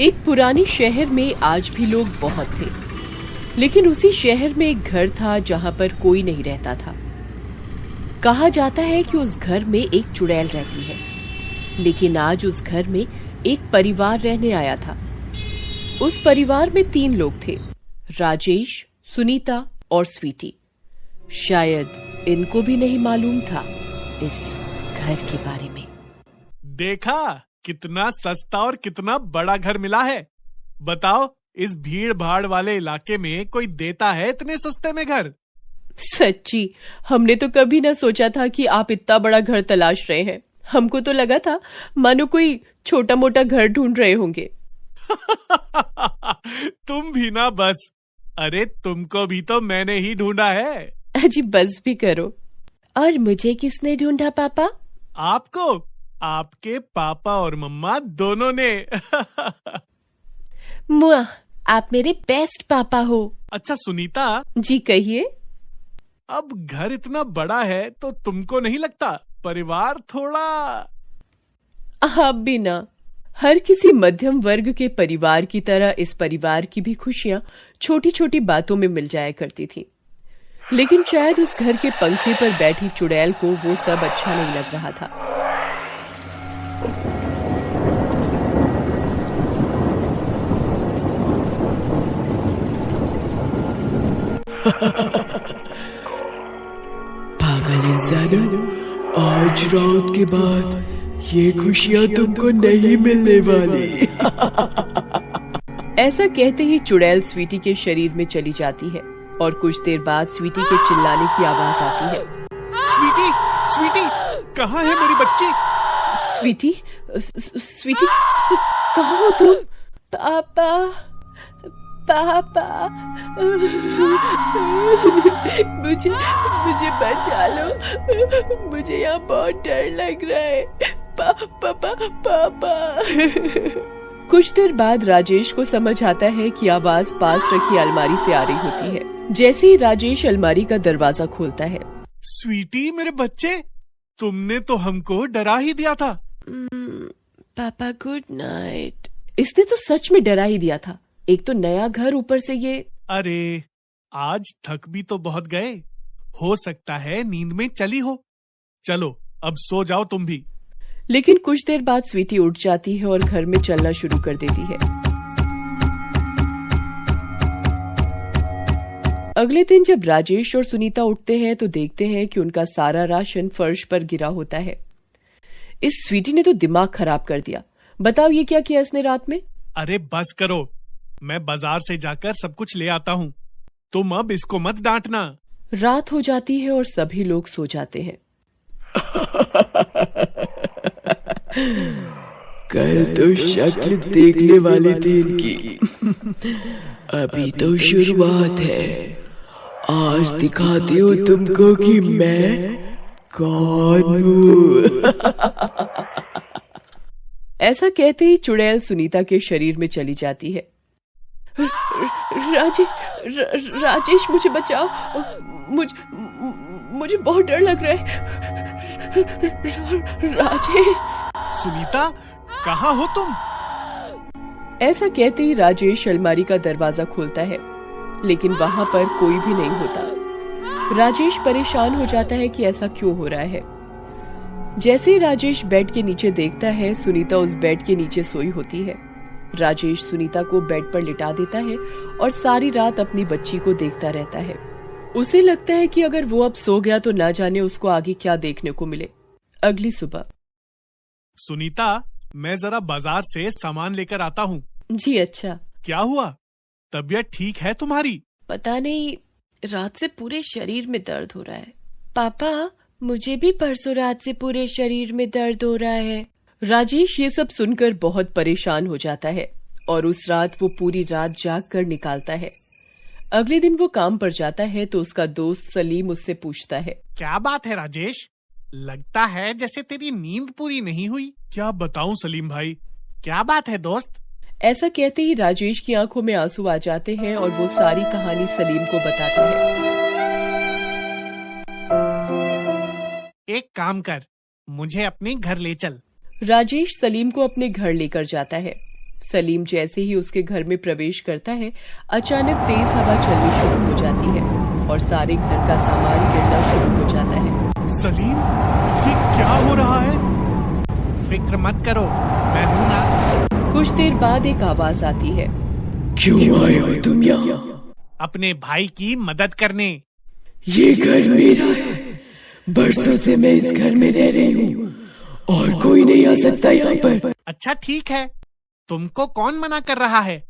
एक पुराने शहर में आज भी लोग बहुत थे, लेकिन उसी शहर में एक घर था जहां पर कोई नहीं रहता था। कहा जाता है कि उस घर में एक चुड़ैल रहती है, लेकिन आज उस घर में एक परिवार रहने आया था। उस परिवार में 3 लोग थे, राजेश, सुनीता और स्वीटी। शायद इनको भी नहीं मालूम था इस घर के बारे में। देखा कितना सस्ता और कितना बड़ा घर मिला है। बताओ, इस भीड़ भाड़ वाले इलाके में कोई देता है इतने सस्ते में घर? सच्ची, हमने तो कभी ना सोचा था कि आप इतना बड़ा घर तलाश रहे हैं। हमको तो लगा था मानो कोई छोटा मोटा घर ढूंढ रहे होंगे। तुम भी ना बस। अरे तुमको भी तो मैंने ही ढूंढा है। अजी बस भी करो। और मुझे किसने ढूंढा पापा? आपको, आपके पापा और मम्मा दोनों ने। मुआ, आप मेरे बेस्ट पापा हो। अच्छा सुनीता जी कहिए। अब घर इतना बड़ा है तो तुमको नहीं लगता परिवार थोड़ा? आप भी ना। हर किसी मध्यम वर्ग के परिवार की तरह इस परिवार की भी खुशियां छोटी छोटी बातों में मिल जाया करती थी, लेकिन शायद उस घर के पंखे पर बैठी चुड़ैल को वो सब अच्छा नहीं लग रहा था। पागल इंसानों, आज रात के बाद ये खुशियां तुमको नहीं मिलने वाली। ऐसा कहते ही चुड़ैल स्वीटी के शरीर में चली जाती है और कुछ देर बाद स्वीटी के चिल्लाने की आवाज आती है। स्वीटी, स्वीटी, कहाँ है मेरी बच्ची? स्वीटी, स्वीटी, कहाँ हो तुम? पापा, पापा, मुझे बचा लो। मुझे यहाँ बहुत डर लग रहा है। पापा, पापा। कुछ देर बाद राजेश को समझ आता है कि आवाज पास रखी अलमारी से आ रही होती है। जैसे ही राजेश अलमारी का दरवाजा खोलता है। स्वीटी मेरे बच्चे, तुमने तो हमको डरा ही दिया था। पापा गुड नाइट। इसने तो सच में डरा ही दिया था। एक तो नया घर, ऊपर से ये। अरे आज थक भी तो बहुत गए, हो सकता है नींद में चली हो। चलो अब सो जाओ तुम भी। लेकिन कुछ देर बाद स्वीटी उठ जाती है और घर में चलना शुरू कर देती है। अगले दिन जब राजेश और सुनीता उठते हैं तो देखते हैं कि उनका सारा राशन फर्श पर गिरा होता है। इस स्वीटी ने तो दिमाग खराब कर दिया। बताओ ये क्या किया इसने रात में? अरे बस करो, मैं बाजार से जाकर सब कुछ ले आता हूँ। तुम अब इसको मत डांटना। रात हो जाती है और सभी लोग सो जाते हैं। कल तो शक्ल देखने वाली थी इनकी, अभी तो शुरुआत है। आज दिखाती हूँ तुमको कि मैं कौन हूँ। ऐसा कहते ही चुड़ैल सुनीता के शरीर में चली जाती है। राजेश मुझे बचाओ, मुझे बहुत डर लग रहा है। राजेश। सुनीता कहाँ हो तुम? ऐसा कहते ही राजेश अलमारी का दरवाजा खोलता है, लेकिन वहां पर कोई भी नहीं होता। राजेश परेशान हो जाता है कि ऐसा क्यों हो रहा है। जैसे ही राजेश बेड के नीचे देखता है, सुनीता उस बेड के नीचे सोई होती है। राजेश सुनीता को बेड पर लिटा देता है और सारी रात अपनी बच्ची को देखता रहता है। उसे लगता है कि अगर वो अब सो गया तो ना जाने उसको आगे क्या देखने को मिले। अगली सुबह। सुनीता, मैं जरा बाजार से सामान लेकर आता हूँ। जी अच्छा। क्या हुआ, तबीयत ठीक है तुम्हारी? पता नहीं, रात से पूरे शरीर में दर्द हो रहा है। पापा, मुझे भी परसों रात से पूरे शरीर में दर्द हो रहा है। राजेश ये सब सुनकर बहुत परेशान हो जाता है और उस रात वो पूरी रात जाग कर निकालता है। अगले दिन वो काम पर जाता है तो उसका दोस्त सलीम उससे पूछता है, क्या बात है राजेश, लगता है जैसे तेरी नींद पूरी नहीं हुई। क्या बताऊं सलीम भाई, क्या बात है दोस्त? ऐसा कहते ही राजेश की आंखों में आंसू आ जाते हैं और वो सारी कहानी सलीम को बताता है। एक काम कर, मुझे अपने घर ले चल। राजेश सलीम को अपने घर लेकर जाता है। सलीम जैसे ही उसके घर में प्रवेश करता है, अचानक तेज हवा चलनी शुरू हो जाती है और सारे घर का सामान गिरना शुरू हो जाता है। सलीम, ये क्या हो रहा है? फिक्र मत करो, मैं हूं ना। कुछ देर बाद एक आवाज आती है। क्यों आए हो तुम यहाँ? अपने भाई की मदद करने। ये घर मेरा है। बरसों से मैं इस घर में रह रही हूँ और कोई नहीं आ सकता यहाँ पर। अच्छा ठीक है, तुमको कौन मना कर रहा है?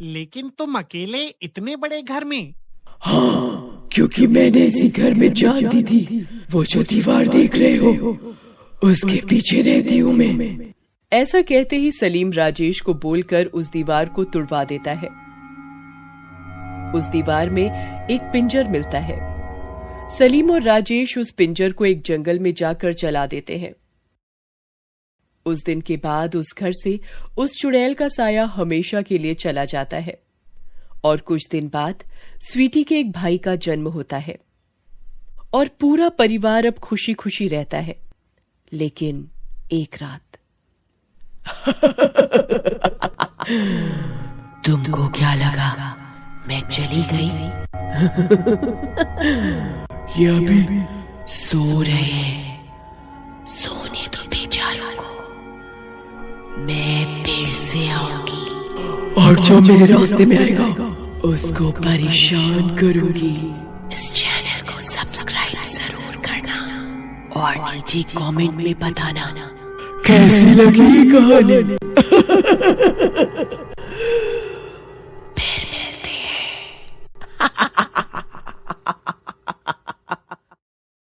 लेकिन तुम अकेले इतने बड़े घर में? हाँ, क्योंकि मैंने इसी घर में जान दी थी। वो जो दीवार देख रहे हो, उसके पीछे रहती हूँ मैं। ऐसा कहते ही सलीम राजेश को बोलकर उस दीवार को तुड़वा देता है। उस दीवार में एक पिंजर मिलता है। सलीम और राजेश उस पिंजर को एक जंगल में जाकर जला देते हैं। उस दिन के बाद उस घर से उस चुड़ैल का साया हमेशा के लिए चला जाता है और कुछ दिन बाद स्वीटी के एक भाई का जन्म होता है और पूरा परिवार अब खुशी खुशी रहता है। लेकिन एक रात तुमको क्या लगा मैं चली गई? ये अभी सो रहे हैं, सोने दो बेचारों को, मैं फिर से आऊंगी और जो मेरे रास्ते में आएगा उसको परेशान करूंगी। इस चैनल को सब्सक्राइब जरूर करना और नीचे कमेंट में बताना कैसी लगी ये कहानी।